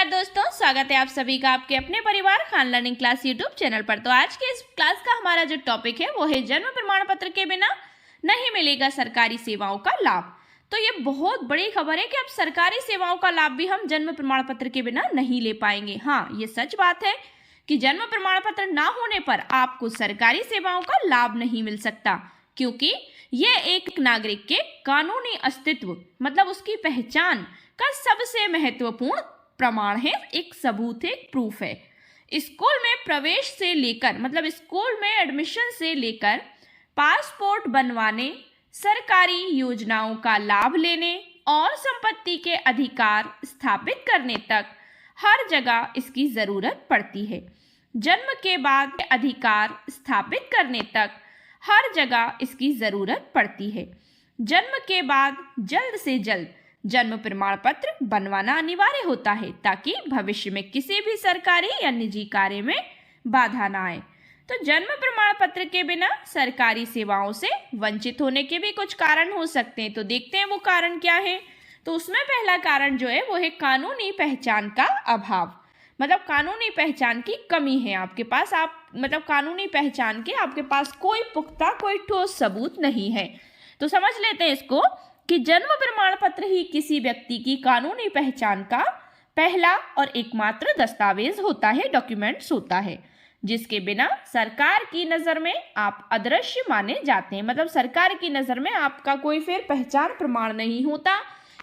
नमस्कार दोस्तों, स्वागत है आप सभी का आपके अपने परिवार Khan learning class YouTube channel पर। तो आज के इस क्लास का हमारा जो टॉपिक है वो है जन्म प्रमाण पत्र के बिना नहीं मिलेगा सरकारी सेवाओं का लाभ। तो ये बहुत बड़ी खबर है कि अब सरकारी सेवाओं का लाभ भी हम जन्म प्रमाण पत्र के बिना नहीं ले पाएंगे। हाँ, ये सच बात है कि जन्म प्रमाण पत्र ना होने पर आपको सरकारी सेवाओं का लाभ नहीं मिल सकता, क्योंकि ये एक नागरिक के कानूनी अस्तित्व मतलब उसकी पहचान का सबसे महत्वपूर्ण प्रमाण है, एक सबूत है, एक प्रूफ है। स्कूल में प्रवेश से लेकर मतलब स्कूल में एडमिशन से लेकर पासपोर्ट बनवाने, सरकारी योजनाओं का लाभ लेने और संपत्ति के अधिकार स्थापित करने तक हर जगह इसकी जरूरत पड़ती है। जन्म के बाद अधिकार स्थापित करने तक हर जगह इसकी जरूरत पड़ती है। जन्म के बाद जल्द से जल्द जन्म प्रमाण पत्र बनवाना अनिवार्य होता है ताकि भविष्य में किसी भी सरकारी या निजी कार्य में बाधा ना आए। तो जन्म प्रमाण पत्र के बिना सरकारी सेवाओं से वंचित होने के भी कुछ कारण हो सकते हैं। तो देखते हैं वो कारण क्या है। तो उसमें पहला कारण जो है वो है कानूनी पहचान का अभाव, मतलब कानूनी पहचान की कमी है आपके पास। आप मतलब कानूनी पहचान के आपके पास कोई पुख्ता कोई ठोस सबूत नहीं है। तो समझ लेते हैं इसको कि जन्म प्रमाण पत्र ही किसी व्यक्ति की कानूनी पहचान का पहला और एकमात्र दस्तावेज होता है, डॉक्यूमेंट्स होता है, जिसके बिना सरकार की नज़र में आप अदृश्य माने जाते हैं। मतलब सरकार की नज़र में आपका कोई फिर पहचान प्रमाण नहीं होता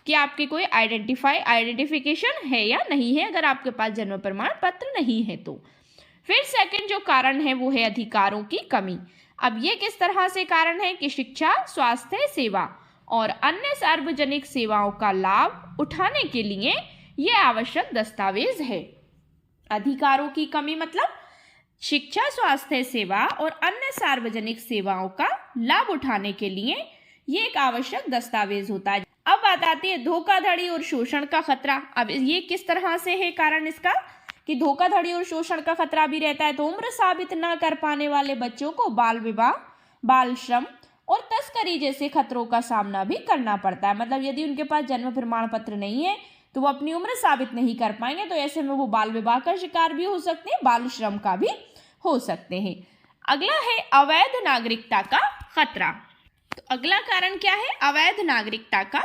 कि आपकी कोई आइडेंटिफिकेशन है या नहीं है, अगर आपके पास जन्म प्रमाण पत्र नहीं है तो। फिर सेकंड जो कारण है वो है अधिकारों की कमी। अब ये किस तरह से कारण है कि शिक्षा, स्वास्थ्य सेवा और अन्य सार्वजनिक सेवाओं का लाभ उठाने के लिए ये आवश्यक दस्तावेज है। अधिकारों की कमी मतलब शिक्षा, स्वास्थ्य सेवा और अन्य सार्वजनिक सेवाओं का लाभ उठाने के लिए ये एक आवश्यक दस्तावेज होता है। अब बात आती है धोखाधड़ी और शोषण का खतरा। अब ये किस तरह से है कारण इसका कि धोखाधड़ी और शोषण का खतरा भी रहता है। तो उम्र साबित न कर पाने वाले बच्चों को बाल विवाह, बाल श्रम और तस्करी जैसे खतरों का सामना भी करना पड़ता है। मतलब यदि उनके पास जन्म प्रमाण पत्र नहीं है तो वो अपनी उम्र साबित नहीं कर पाएंगे, तो ऐसे में वो बाल विवाह का शिकार भी हो सकते हैं, बाल श्रम का भी हो सकते हैं। अगला है अवैध नागरिकता का खतरा। तो अगला कारण क्या है? अवैध नागरिकता का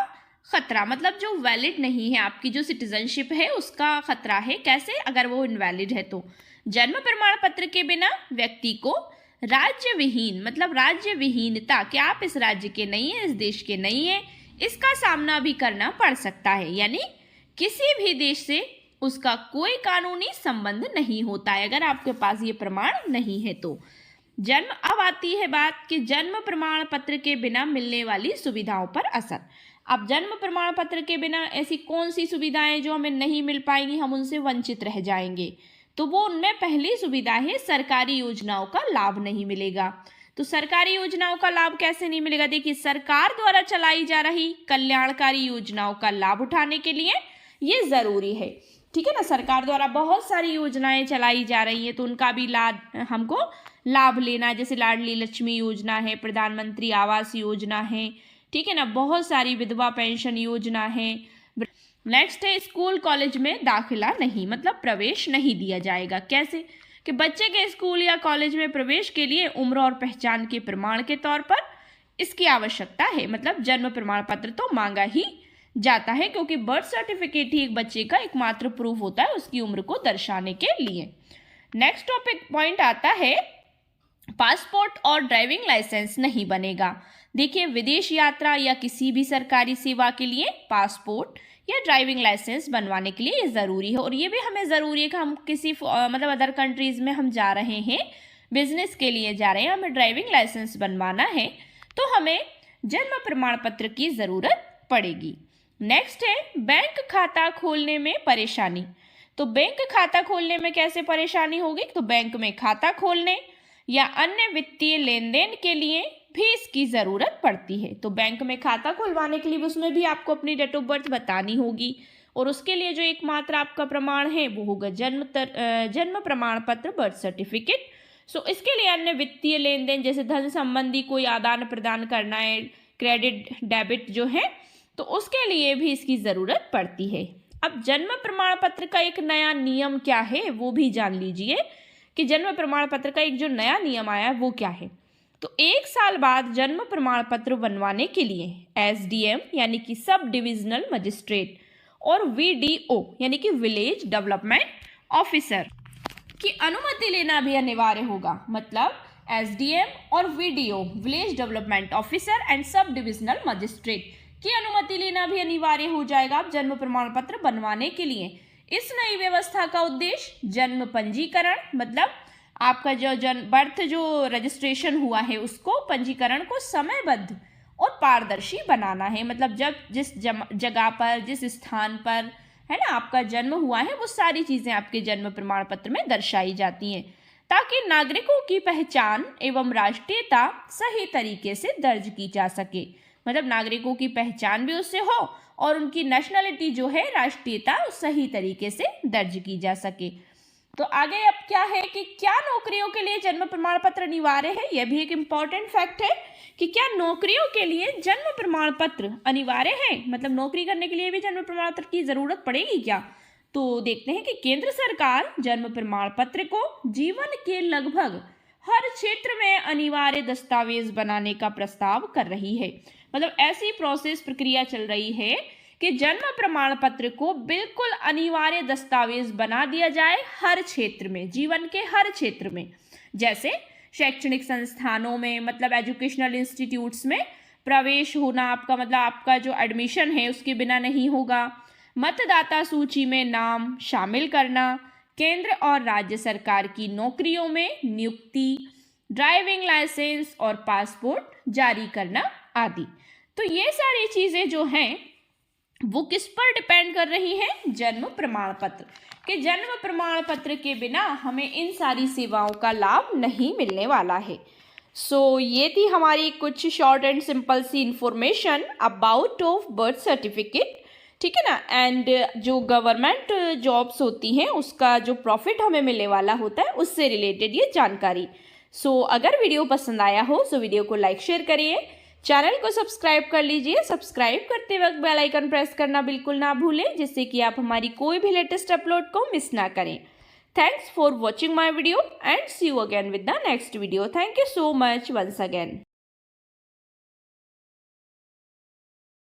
खतरा, मतलब जो वैलिड नहीं है, आपकी जो सिटीजनशिप है उसका खतरा है। कैसे? अगर वो इनवैलिड है तो जन्म प्रमाण पत्र के बिना व्यक्ति को राज्य विहीन मतलब राज्य विहीनता, कि आप इस राज्य के नहीं है, इस देश के नहीं है, इसका सामना भी करना पड़ सकता है। यानी किसी भी देश से उसका कोई कानूनी संबंध नहीं होता है अगर आपके पास ये प्रमाण नहीं है तो। जन्म अब आती है बात कि जन्म प्रमाण पत्र के बिना मिलने वाली सुविधाओं पर असर। अब जन्म प्रमाण पत्र के बिना ऐसी कौन सी सुविधाएं जो हमें नहीं मिल पाएंगी, हम उनसे वंचित रह जाएंगे। तो वो उनमें पहली सुविधा है सरकारी योजनाओं का लाभ नहीं मिलेगा। तो सरकारी योजनाओं का लाभ कैसे नहीं मिलेगा? देखिए, सरकार द्वारा चलाई जा रही कल्याणकारी योजनाओं का लाभ उठाने के लिए ये जरूरी है। ठीक है ना, सरकार द्वारा बहुत सारी योजनाएं चलाई जा रही हैं तो उनका भी हमको लाभ लेना है। जैसे लाडली लक्ष्मी योजना है, प्रधानमंत्री आवास योजना है, ठीक है ना, बहुत सारी विधवा पेंशन योजना है। नेक्स्ट है स्कूल कॉलेज में दाखिला नहीं मतलब प्रवेश नहीं दिया जाएगा। कैसे? कि बच्चे के स्कूल या कॉलेज में प्रवेश के लिए उम्र और पहचान के प्रमाण के तौर पर इसकी आवश्यकता है। मतलब जन्म प्रमाण पत्र तो मांगा ही जाता है, क्योंकि बर्थ सर्टिफिकेट ही एक बच्चे का एकमात्र प्रूफ होता है उसकी उम्र को दर्शाने के लिए। नेक्स्ट टॉपिक पॉइंट आता है पासपोर्ट और ड्राइविंग लाइसेंस नहीं बनेगा। देखिए, विदेश यात्रा या किसी भी सरकारी सेवा के लिए पासपोर्ट या ड्राइविंग लाइसेंस बनवाने के लिए ये ज़रूरी है। और ये भी हमें ज़रूरी है कि हम किसी मतलब अदर कंट्रीज़ में हम जा रहे हैं, बिजनेस के लिए जा रहे हैं, हमें ड्राइविंग लाइसेंस बनवाना है तो हमें जन्म प्रमाण पत्र की ज़रूरत पड़ेगी। नेक्स्ट है बैंक खाता खोलने में परेशानी। तो बैंक खाता खोलने में कैसे परेशानी होगी? तो बैंक में खाता खोलने या अन्य वित्तीय लेन देन के लिए भी इसकी ज़रूरत पड़ती है। तो बैंक में खाता खुलवाने के लिए उसमें भी आपको अपनी डेट ऑफ बर्थ बतानी होगी और उसके लिए जो एकमात्र आपका प्रमाण है वो होगा जन्म प्रमाण पत्र, बर्थ सर्टिफिकेट। सो इसके लिए अन्य वित्तीय लेन देन जैसे धन संबंधी कोई आदान प्रदान करना है, क्रेडिट डेबिट जो है, तो उसके लिए भी इसकी ज़रूरत पड़ती है। अब जन्म प्रमाण पत्र का एक नया नियम क्या है वो भी जान लीजिए कि जन्म प्रमाण पत्र का एक जो नया नियम आया है वो क्या है। तो 1 साल बाद जन्म प्रमाण पत्र बनवाने के लिए एसडीएम यानी कि सब डिविजनल मजिस्ट्रेट और वीडीओ यानी कि विलेज डेवलपमेंट ऑफिसर की अनुमति लेना भी अनिवार्य होगा। मतलब एसडीएम और video village development officer and sub divisional magistrate की अनुमति लेना भी अनिवार्य हो जाएगा जन्म प्रमाण पत्र बनवाने के लिए। इस नई व्यवस्था का उद्देश्य जन्म पंजीकरण, मतलब आपका जो बर्थ जो रजिस्ट्रेशन हुआ है उसको पंजीकरण को समयबद्ध और पारदर्शी बनाना है। मतलब जब जिस जगह पर जिस स्थान पर है ना आपका जन्म हुआ है वो सारी चीज़ें आपके जन्म प्रमाण पत्र में दर्शाई जाती हैं ताकि नागरिकों की पहचान एवं राष्ट्रीयता सही तरीके से दर्ज की जा सके। मतलब नागरिकों की पहचान भी उससे हो और उनकी नेशनलिटी जो है राष्ट्रीयता सही तरीके से दर्ज की जा सके। तो आगे अब क्या है कि क्या नौकरियों के लिए जन्म प्रमाण पत्र अनिवार्य है। यह भी एक इम्पॉर्टेंट फैक्ट है कि क्या नौकरियों के लिए जन्म प्रमाण पत्र अनिवार्य है। मतलब नौकरी करने के लिए भी जन्म प्रमाण पत्र की जरूरत पड़ेगी क्या। तो देखते हैं कि केंद्र सरकार जन्म प्रमाण पत्र को जीवन के लगभग हर क्षेत्र में अनिवार्य दस्तावेज बनाने का प्रस्ताव कर रही है। मतलब ऐसी प्रोसेस प्रक्रिया चल रही है कि जन्म प्रमाण पत्र को बिल्कुल अनिवार्य दस्तावेज बना दिया जाए हर क्षेत्र में, जीवन के हर क्षेत्र में। जैसे शैक्षणिक संस्थानों में, मतलब एजुकेशनल इंस्टीट्यूट्स में प्रवेश होना आपका, मतलब आपका जो एडमिशन है उसके बिना नहीं होगा। मतदाता सूची में नाम शामिल करना, केंद्र और राज्य सरकार की नौकरियों में नियुक्ति, ड्राइविंग लाइसेंस और पासपोर्ट जारी करना आदि। तो ये सारी चीज़ें जो हैं वो किस पर डिपेंड कर रही हैं, जन्म प्रमाण पत्र के। जन्म प्रमाण पत्र के बिना हमें इन सारी सेवाओं का लाभ नहीं मिलने वाला है। ये थी हमारी कुछ शॉर्ट एंड सिंपल सी information about of birth certificate, ठीक है ना। एंड जो गवर्नमेंट जॉब्स होती हैं उसका जो प्रॉफिट हमें मिलने वाला होता है उससे रिलेटेड ये जानकारी। अगर वीडियो पसंद आया हो तो वीडियो को लाइक शेयर करिए, चैनल को सब्सक्राइब कर लीजिए। सब्सक्राइब करते वक्त बेल आइकन प्रेस करना बिल्कुल ना भूलें जिससे कि आप हमारी कोई भी लेटेस्ट अपलोड को मिस ना करें। Thanks for watching my video and see you again with the next video. Thank you so much once again.